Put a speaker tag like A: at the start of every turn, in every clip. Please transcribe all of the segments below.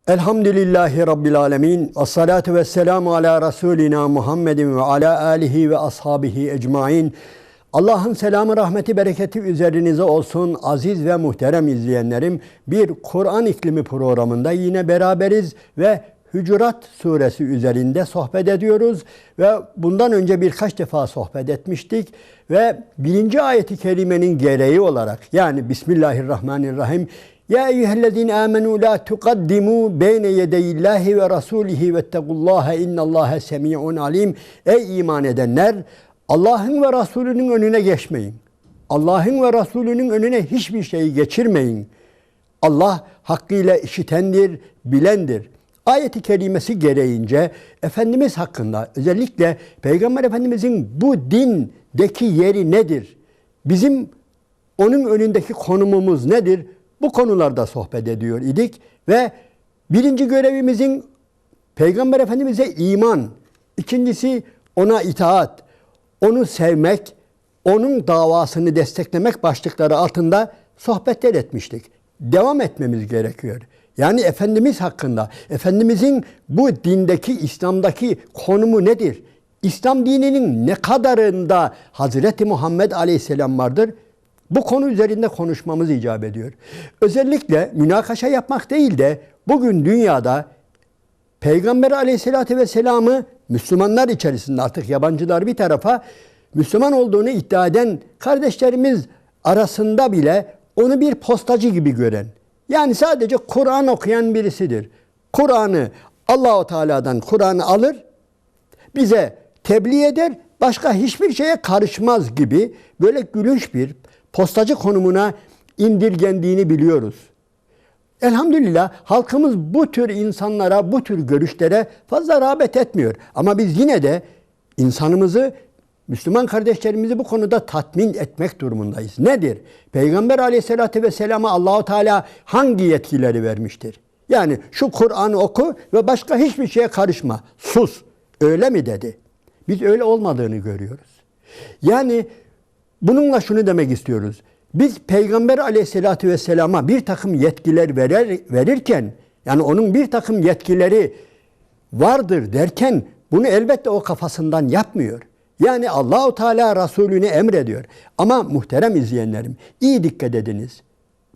A: Elhamdülillahi Rabbil alemin. Esselatu vesselamu ala Resulina Muhammedin ve ala alihi ve ashabihi ecmain. Allah'ın selamı, rahmeti, bereketi üzerinize olsun aziz ve muhterem izleyenlerim. Bir Kur'an iklimi programında yine beraberiz ve Hucurat suresi üzerinde sohbet ediyoruz. Ve bundan önce birkaç defa sohbet etmiştik. Ve birinci ayeti kerimenin gereği olarak, yani Bismillahirrahmanirrahim. Ya eyyühellezine amenu la tukaddimu beyne yedeyillahi ve rasulihi vettegullaha innallâhe semi'un alim. Ey iman edenler! Allah'ın ve Resulünün önüne geçmeyin. Allah'ın ve Resulünün önüne hiçbir şeyi geçirmeyin. Allah hakkıyla işitendir, bilendir. Ayet-i kerimesi gereğince Efendimiz hakkında, özellikle Peygamber Efendimizin bu dindeki yeri nedir? Bizim onun önündeki konumumuz nedir? Bu konularda sohbet ediyor idik ve birinci görevimizin Peygamber Efendimiz'e iman, ikincisi ona itaat, onu sevmek, onun davasını desteklemek başlıkları altında sohbetler etmiştik. Devam etmemiz gerekiyor. Yani Efendimiz hakkında, Efendimizin bu dindeki, İslam'daki konumu nedir? İslam dininin ne kadarında Hazreti Muhammed Aleyhisselam vardır? Bu konu üzerinde konuşmamız icap ediyor. Özellikle münakaşa yapmak değil de bugün dünyada Peygamber Aleyhisselatü Vesselam'ı Müslümanlar içerisinde, artık yabancılar bir tarafa, Müslüman olduğunu iddia eden kardeşlerimiz arasında bile onu bir postacı gibi gören, yani sadece Kur'an okuyan birisidir. Kur'an'ı, Allah-u Teala'dan Kur'an'ı alır, bize tebliğ eder, başka hiçbir şeye karışmaz gibi böyle gülünç bir postacı konumuna indirgendiğini biliyoruz. Elhamdülillah halkımız bu tür insanlara, bu tür görüşlere fazla rağbet etmiyor. Ama biz yine de insanımızı, Müslüman kardeşlerimizi bu konuda tatmin etmek durumundayız. Nedir? Peygamber Aleyhisselatü Vesselam'a Allah-u Teala hangi yetkileri vermiştir? Yani şu Kur'an'ı oku ve başka hiçbir şeye karışma, sus. Öyle mi dedi? Biz öyle olmadığını görüyoruz. Yani bununla şunu demek istiyoruz. Biz Peygamber Aleyhisselatü Vesselam'a bir takım yetkiler verirken, yani onun bir takım yetkileri vardır derken, bunu elbette o kafasından yapmıyor. Yani Allah-u Teala Resulüne emrediyor. Ama muhterem izleyenlerim, iyi dikkat ediniz.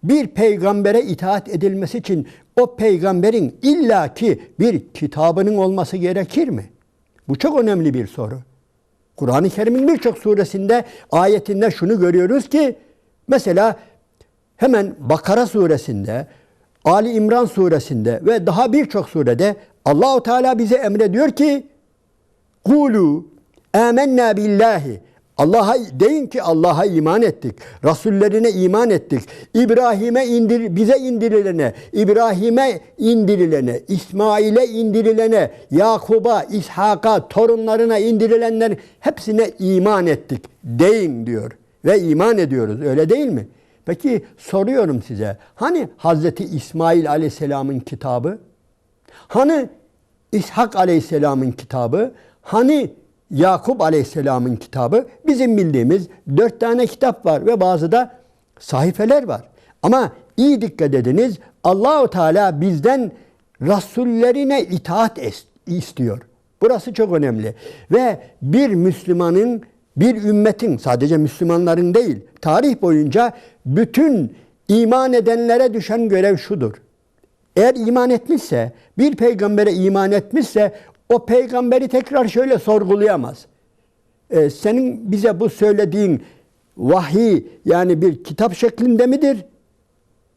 A: Bir peygambere itaat edilmesi için o peygamberin illaki bir kitabının olması gerekir mi? Bu çok önemli bir soru. Kur'an-ı Kerim'in birçok suresinde, ayetinde şunu görüyoruz ki, mesela hemen Bakara suresinde, Ali İmran suresinde ve daha birçok surede Allah-u Teala bize emrediyor ki, "Kulu âmennâ billahi." Allah'a deyin ki Allah'a iman ettik. Rasullerine iman ettik. Bize indirilene, İbrahim'e indirilene, İsmail'e indirilene, Yakub'a, İshak'a, torunlarına indirilenlerin hepsine iman ettik deyin diyor. Ve iman ediyoruz. Öyle değil mi? Peki soruyorum size. Hani Hazreti İsmail Aleyhisselam'ın kitabı? Hani İshak Aleyhisselam'ın kitabı? Hani Yakup Aleyhisselam'ın kitabı? Bizim bildiğimiz 4 tane kitap var ve bazı da sahifeler var. Ama iyi dikkat ediniz, Allah-u Teala bizden rasullerine itaat istiyor. Burası çok önemli. Ve bir Müslümanın, bir ümmetin, sadece Müslümanların değil, tarih boyunca bütün iman edenlere düşen görev şudur. Eğer iman etmişse, bir peygambere iman etmişse, o peygamberi tekrar şöyle sorgulayamaz. Senin bize bu söylediğin vahiy, yani bir kitap şeklinde midir?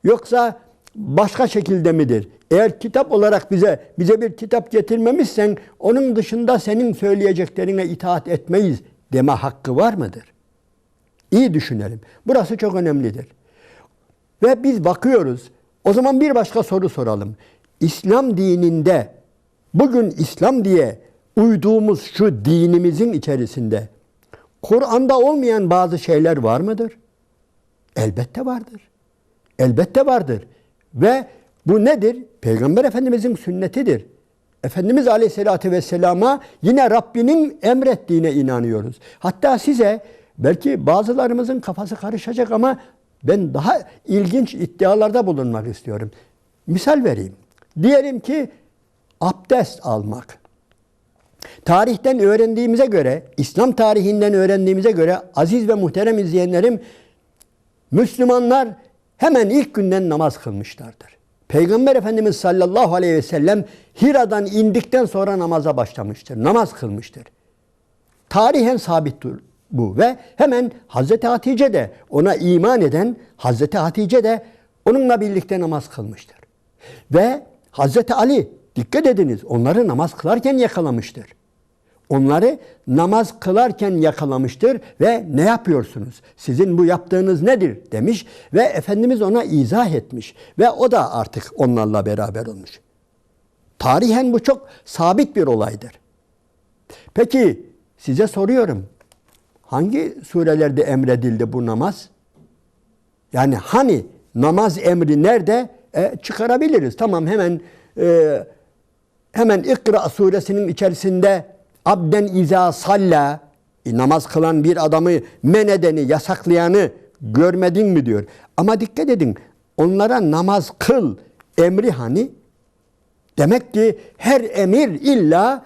A: Yoksa başka şekilde midir? Eğer kitap olarak bize bir kitap getirmemişsen, onun dışında senin söyleyeceklerine itaat etmeyiz deme hakkı var mıdır? İyi düşünelim. Burası çok önemlidir. Ve biz bakıyoruz. O zaman bir başka soru soralım. İslam dininde, bugün İslam diye uyduğumuz şu dinimizin içerisinde Kur'an'da olmayan bazı şeyler var mıdır? Elbette vardır. Elbette vardır. Ve bu nedir? Peygamber Efendimizin sünnetidir. Efendimiz Aleyhisselatü Vesselam'a yine Rabbinin emrettiğine inanıyoruz. Hatta size belki bazılarımızın kafası karışacak ama ben daha ilginç iddialarda bulunmak istiyorum. Misal vereyim. Diyelim ki abdest almak. Tarihten öğrendiğimize göre, İslam tarihinden öğrendiğimize göre aziz ve muhterem izleyenlerim, Müslümanlar hemen ilk günden namaz kılmışlardır. Peygamber Efendimiz sallallahu aleyhi ve sellem Hira'dan indikten sonra namaza başlamıştır. Namaz kılmıştır. Tarihen sabittir bu ve hemen Hazreti Hatice de ona iman eden Hazreti Hatice de onunla birlikte namaz kılmıştır. Ve Hazreti Ali, dikkat ediniz, onları namaz kılarken yakalamıştır. Onları namaz kılarken yakalamıştır ve ne yapıyorsunuz? Sizin bu yaptığınız nedir demiş ve Efendimiz ona izah etmiş ve o da artık onlarla beraber olmuş. Tarihen bu çok sabit bir olaydır. Peki size soruyorum. Hangi surelerde emredildi bu namaz? Yani hani namaz emri nerede? Çıkarabiliriz. Tamam, hemen İkra suresinin içerisinde abden izâ salla, namaz kılan bir adamı men edeni, yasaklayanı görmedin mi diyor. Ama dikkat edin, onlara namaz kıl emri hani? Demek ki her emir illa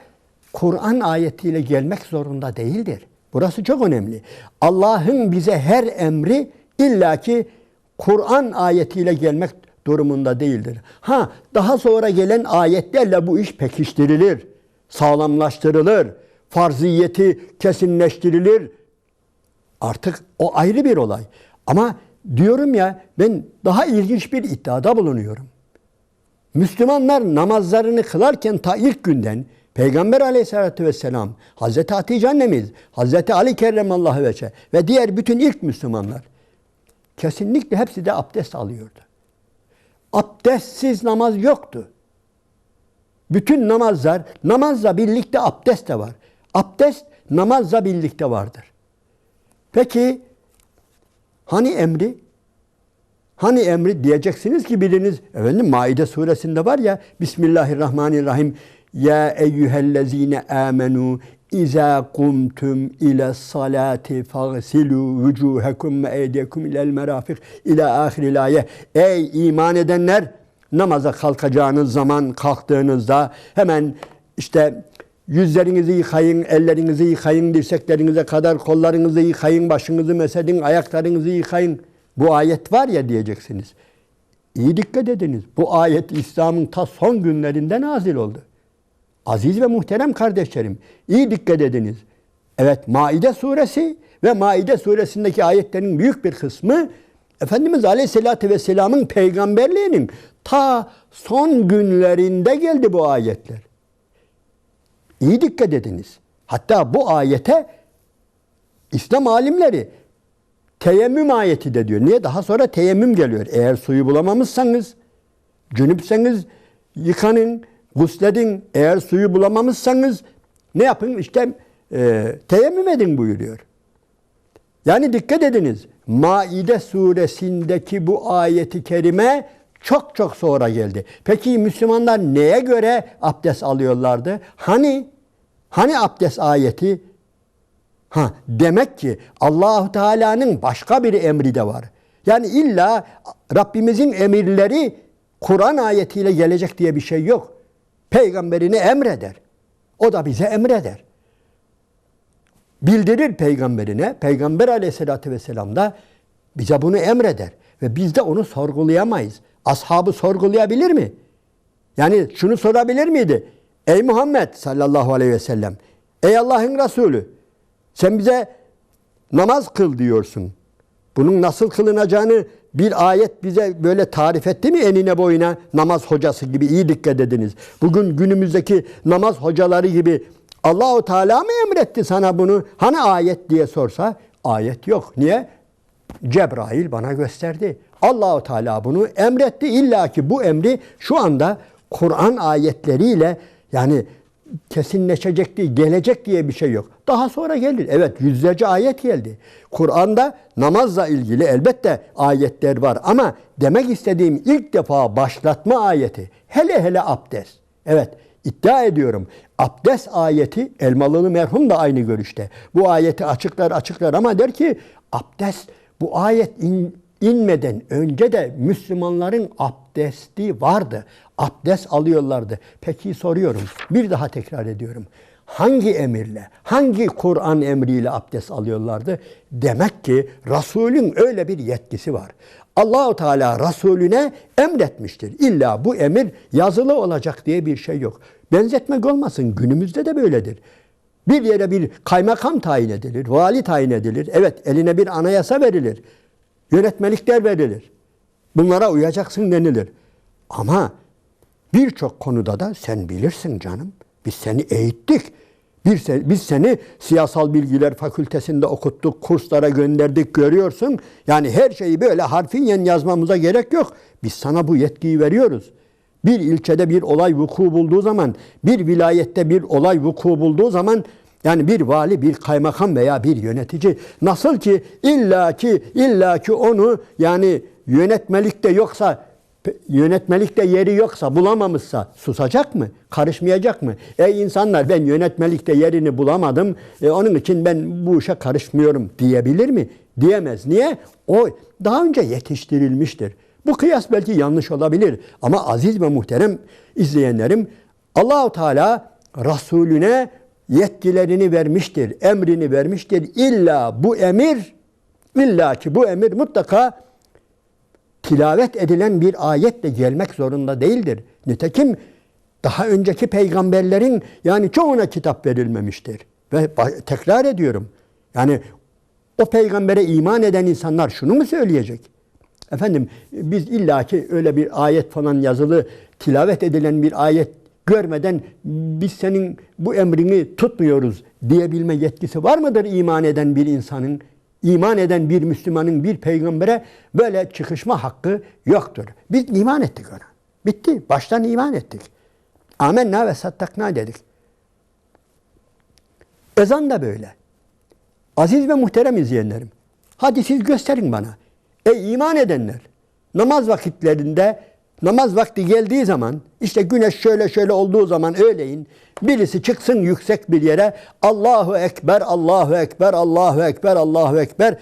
A: Kur'an ayetiyle gelmek zorunda değildir. Burası çok önemli. Allah'ın bize her emri illaki Kur'an ayetiyle gelmek durumunda değildir. Daha sonra gelen ayetlerle bu iş pekiştirilir, sağlamlaştırılır, farziyeti kesinleştirilir. Artık o ayrı bir olay. Ama diyorum ya, ben daha ilginç bir iddiada bulunuyorum. Müslümanlar namazlarını kılarken ta ilk günden Peygamber Aleyhisselatü Vesselam, Hazreti Hatice annemiz, Hazreti Ali Kerremallahu Veçhe ve diğer bütün ilk Müslümanlar kesinlikle hepsi de abdest alıyordu. Abdestsiz namaz yoktu. Bütün namazlar, namazla birlikte abdest de var. Abdest namazla birlikte vardır. Peki hani emri? Hani emri diyeceksiniz ki biriniz, efendim Maide suresinde var ya, Bismillahirrahmanirrahim. Ya eyyühellezine amenu İzâ kumtum ile salati fagsilû vücûhekum ve eydiyekum ilel merafik ila ahiril ayet. Ey iman edenler, namaza kalkacağınız zaman, kalktığınızda hemen işte yüzlerinizi yıkayın, ellerinizi yıkayın, dirseklerinize kadar kollarınızı yıkayın, başınızı mesedin, ayaklarınızı yıkayın. Bu ayet var ya diyeceksiniz. İyi dikkat ediniz. Bu ayet İslam'ın ta son günlerinde nazil oldu. Aziz ve muhterem kardeşlerim, iyi dikkat ediniz. Evet, Maide suresi ve Maide suresindeki ayetlerin büyük bir kısmı Efendimiz Aleyhisselatü Vesselam'ın peygamberliğinin ta son günlerinde geldi bu ayetler. İyi dikkat ediniz. Hatta bu ayete İslam alimleri teyemmüm ayeti de diyor. Niye? Daha sonra teyemmüm geliyor. Eğer suyu bulamamışsanız, cünüpseniz yıkanın, gusledin. Eğer suyu bulamamışsanız ne yapın? İşte teyemmüm edin buyuruyor. Yani dikkat ediniz. Maide suresindeki bu ayeti kerime çok çok sonra geldi. Peki Müslümanlar neye göre abdest alıyorlardı? Hani abdest ayeti? Demek ki Allah-u Teala'nın başka bir emri de var. Yani illa Rabbimizin emirleri Kur'an ayetiyle gelecek diye bir şey yok. Peygamberini emreder. O da bize emreder. Bildirir peygamberine. Peygamber Aleyhisselatü Vesselam da bize bunu emreder. Ve biz de onu sorgulayamayız. Ashabı sorgulayabilir mi? Yani şunu sorabilir miydi? Ey Muhammed sallallahu aleyhi ve sellem, ey Allah'ın Resulü, sen bize namaz kıl diyorsun. Bunun nasıl kılınacağını bir ayet bize böyle tarif etti mi enine boyuna, namaz hocası gibi? İyi dikkat ediniz. Bugün günümüzdeki namaz hocaları gibi Allah-u Teala mı emretti sana bunu? Hani ayet diye sorsa, ayet yok. Niye? Cebrail bana gösterdi. Allah-u Teala bunu emretti. İlla ki bu emri şu anda Kur'an ayetleriyle yani kesinleşecek değil, gelecek diye bir şey yok. Daha sonra gelir. Evet, yüzlerce ayet geldi. Kur'an'da namazla ilgili elbette ayetler var ama demek istediğim ilk defa başlatma ayeti. Hele abdest. Evet, iddia ediyorum. Abdest ayeti, Elmalılı merhum da aynı görüşte. Bu ayeti açıklar ama der ki abdest, bu ayet inmeden önce de Müslümanların abdesti vardı. Abdest alıyorlardı. Peki soruyorum, bir daha tekrar ediyorum. Hangi emirle, hangi Kur'an emriyle abdest alıyorlardı? Demek ki Resulün öyle bir yetkisi var. Allah-u Teala Resulüne emretmiştir. İlla bu emir yazılı olacak diye bir şey yok. Benzetmek olmasın, günümüzde de böyledir. Bir yere bir kaymakam tayin edilir, vali tayin edilir. Evet, eline bir anayasa verilir. Yönetmelikler verilir. Bunlara uyacaksın denilir. Ama birçok konuda da sen bilirsin canım. Biz seni eğittik. Biz seni siyasal bilgiler fakültesinde okuttuk, kurslara gönderdik, görüyorsun. Yani her şeyi böyle harfiyen yazmamıza gerek yok. Biz sana bu yetkiyi veriyoruz. Bir ilçede bir olay vuku bulduğu zaman, bir vilayette bir olay vuku bulduğu zaman, yani bir vali, bir kaymakam veya bir yönetici nasıl ki illaki onu, yani yönetmelikte yeri yoksa, bulamamışsa susacak mı? Karışmayacak mı? Ey insanlar, ben yönetmelikte yerini bulamadım, onun için ben bu işe karışmıyorum diyebilir mi? Diyemez. Niye? O daha önce yetiştirilmiştir. Bu kıyas belki yanlış olabilir ama aziz ve muhterem izleyenlerim, Allah-u Teala Resulüne yetkilerini vermiştir, emrini vermiştir. İlla ki bu emir mutlaka tilavet edilen bir ayetle gelmek zorunda değildir. Nitekim daha önceki peygamberlerin yani çoğuna kitap verilmemiştir. Ve tekrar ediyorum, yani o peygambere iman eden insanlar şunu mu söyleyecek? Efendim, biz illaki öyle bir ayet falan yazılı, tilavet edilen bir ayet görmeden biz senin bu emrini tutmuyoruz diyebilme yetkisi var mıdır iman eden bir insanın? İman eden bir Müslümanın bir peygambere böyle çıkışma hakkı yoktur. Biz iman ettik ona. Bitti. Baştan iman ettik. Amenna ve sattakna dedik. Ezan da böyle. Aziz ve muhterem izleyenlerim, hadi siz gösterin bana. Ey iman edenler, namaz vakitlerinde, namaz vakti geldiği zaman, işte güneş şöyle olduğu zaman öğleyin, birisi çıksın yüksek bir yere, Allahu Ekber, Allahu Ekber, Allahu Ekber, Allahu Ekber,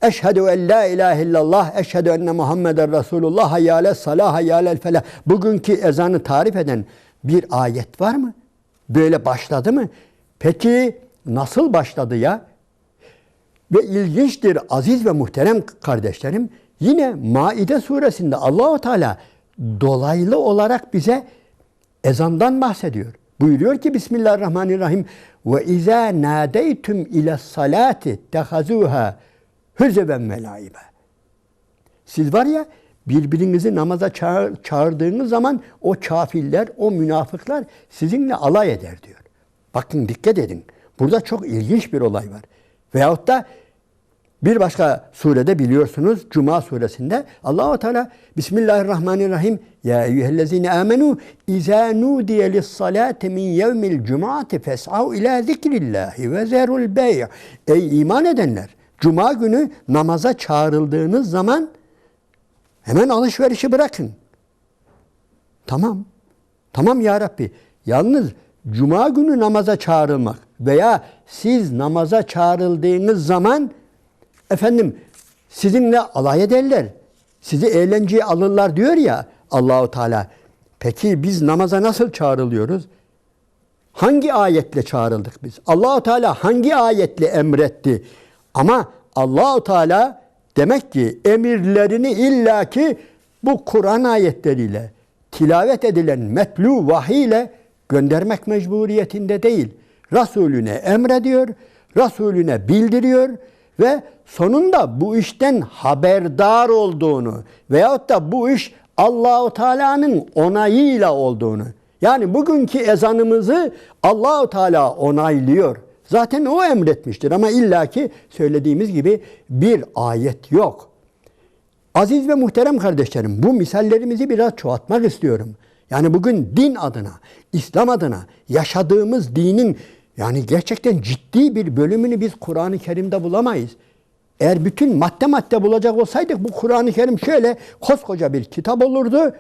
A: Eşhedü en la ilahe illallah, eşhedü enne Muhammeden Resulullah, hayyâle salah, hayyâle felah. Bugünkü ezanı tarif eden bir ayet var mı? Böyle başladı mı? Peki nasıl başladı ya? Ve ilginçtir aziz ve muhterem kardeşlerim, yine Maide suresinde Allah-u Teala dolaylı olarak bize ezandan bahsediyor. Buyuruyor ki Bismillahirrahmanirrahim, ve izâ nâdeytüm ile salâti tehazûhâ hüzeven ve laibe. Siz var ya, birbirinizi namaza çağırdığınız zaman o kafirler, o münafıklar sizinle alay eder diyor. Bakın, dikkat edin. Burada çok ilginç bir olay var. Veyahut da bir başka surede biliyorsunuz, Cuma suresinde Allah-u Teala Bismillahirrahmanirrahim, ya eyyühellezine amenu izâ nudiye lissalâti min yevmil cum'ati fes'av ilâ zikrillâhi ve zerul bey'. Ey iman edenler! Cuma günü namaza çağrıldığınız zaman hemen alışverişi bırakın. Tamam ya Rabbi. Yalnız Cuma günü namaza çağrılmak veya siz namaza çağrıldığınız zaman efendim sizinle alay ederler, sizi eğlenceye alırlar diyor ya Allah-u Teala. Peki biz namaza nasıl çağrılıyoruz? Hangi ayetle çağrıldık biz? Allah-u Teala hangi ayetle emretti? Ama Allah-u Teala demek ki emirlerini illaki bu Kur'an ayetleriyle, tilavet edilen metlu vahiy ile göndermek mecburiyetinde değil. Resulüne emrediyor, Resulüne bildiriyor ve sonunda bu işten haberdar olduğunu veyahut da bu iş Allah-u Teala'nın onayıyla olduğunu. Yani bugünkü ezanımızı Allah-u Teala onaylıyor. Zaten o emretmiştir ama illaki söylediğimiz gibi bir ayet yok. Aziz ve muhterem kardeşlerim, bu misallerimizi biraz çoğaltmak istiyorum. Yani bugün din adına, İslam adına yaşadığımız dinin yani gerçekten ciddi bir bölümünü biz Kur'an-ı Kerim'de bulamayız. Eğer bütün madde bulacak olsaydık bu Kur'an-ı Kerim şöyle koskoca bir kitap olurdu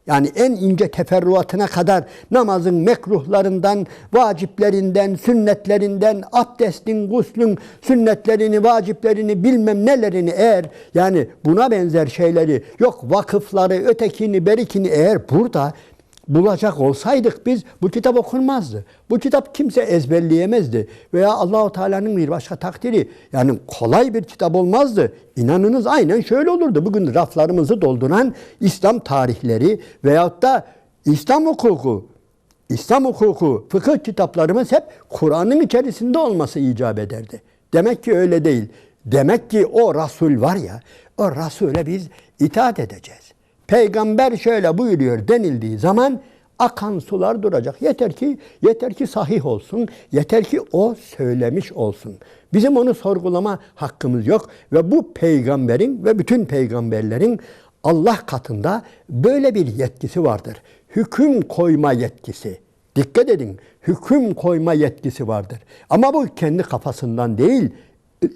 A: Yani en ince teferruatına kadar namazın mekruhlarından, vaciplerinden, sünnetlerinden, abdestin, guslün sünnetlerini, vaciplerini, bilmem nelerini eğer yani buna benzer şeyleri yok vakıfları, ötekini, berikini eğer burada bulacak olsaydık biz bu kitap okunmazdı. Bu kitap kimse ezberleyemezdi. Veya Allahu Teala'nın bir başka takdiri. Yani kolay bir kitap olmazdı. İnanınız aynen şöyle olurdu. Bugün raflarımızı dolduran İslam tarihleri veyahut da İslam hukuku, fıkıh kitaplarımız hep Kur'an'ın içerisinde olması icap ederdi. Demek ki öyle değil. Demek ki o Resul var ya, o Resul'e biz itaat edeceğiz. Peygamber şöyle buyuruyor denildiği zaman akan sular duracak. Yeter ki sahih olsun. Yeter ki o söylemiş olsun. Bizim onu sorgulama hakkımız yok ve bu peygamberin ve bütün peygamberlerin Allah katında böyle bir yetkisi vardır. Hüküm koyma yetkisi. Dikkat edin. Hüküm koyma yetkisi vardır. Ama bu kendi kafasından değil.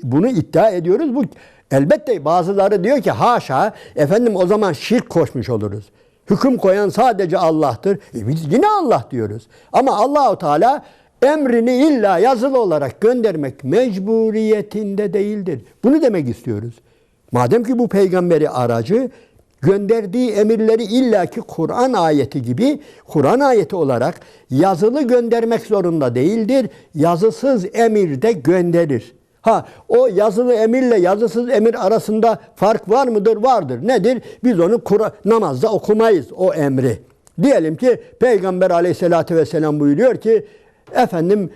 A: Bunu iddia ediyoruz. Bu elbette bazıları diyor ki haşa efendim o zaman şirk koşmuş oluruz. Hüküm koyan sadece Allah'tır. Biz yine Allah diyoruz. Ama Allahu Teala emrini illa yazılı olarak göndermek mecburiyetinde değildir. Bunu demek istiyoruz. Madem ki bu peygamberi aracı gönderdiği emirleri illaki Kur'an ayeti gibi Kur'an ayeti olarak yazılı göndermek zorunda değildir. Yazısız emir de gönderir. O yazılı emirle yazısız emir arasında fark var mıdır? Vardır. Nedir? Biz onu namazda okumayız o emri. Diyelim ki Peygamber aleyhissalatü vesselam buyuruyor ki efendim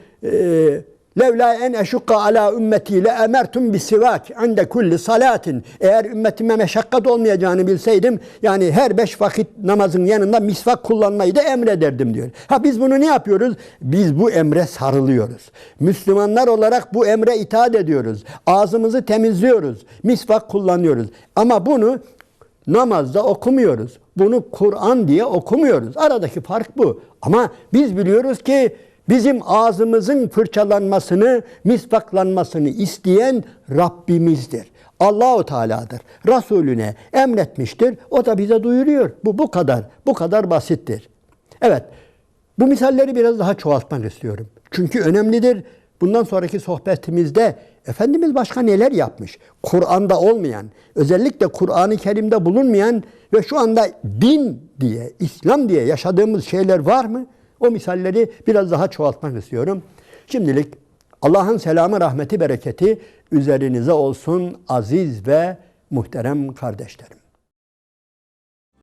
A: levla en eşukka ala ümmeti le emertum bisivak inde kulli salatin. Eğer ümmetime meşakkat olmayacağını bilseydim yani her 5 vakit namazın yanında misvak kullanmayı da emrederdim diyor. Biz bunu ne yapıyoruz? Biz bu emre sarılıyoruz. Müslümanlar olarak bu emre itaat ediyoruz. Ağzımızı temizliyoruz. Misvak kullanıyoruz. Ama bunu namazda okumuyoruz. Bunu Kur'an diye okumuyoruz. Aradaki fark bu. Ama biz biliyoruz ki bizim ağzımızın fırçalanmasını, misvaklanmasını isteyen Rabbimizdir. Allahu Teala'dır. Resulüne emretmiştir. O da bize duyuruyor. Bu kadar. Bu kadar basittir. Evet. Bu misalleri biraz daha çoğaltmak istiyorum. Çünkü önemlidir. Bundan sonraki sohbetimizde Efendimiz başka neler yapmış? Kur'an'da olmayan, özellikle Kur'an-ı Kerim'de bulunmayan ve şu anda din diye, İslam diye yaşadığımız şeyler var mı? O misalleri biraz daha çoğaltmak istiyorum. Şimdilik Allah'ın selamı, rahmeti, bereketi üzerinize olsun aziz ve muhterem kardeşlerim.